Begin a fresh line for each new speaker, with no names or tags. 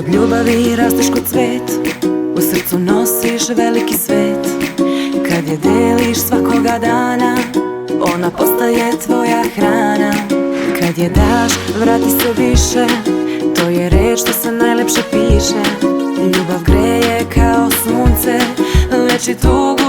Od ljubavi rasteš ko cvet, u srcu nosiš veliki svet. Kad je deliš svakoga dana, ona postaje tvoja hrana. Kad je daš, vrati se više, to je reč što se najlepše piše. Ljubav greje kao sunce, leči tugu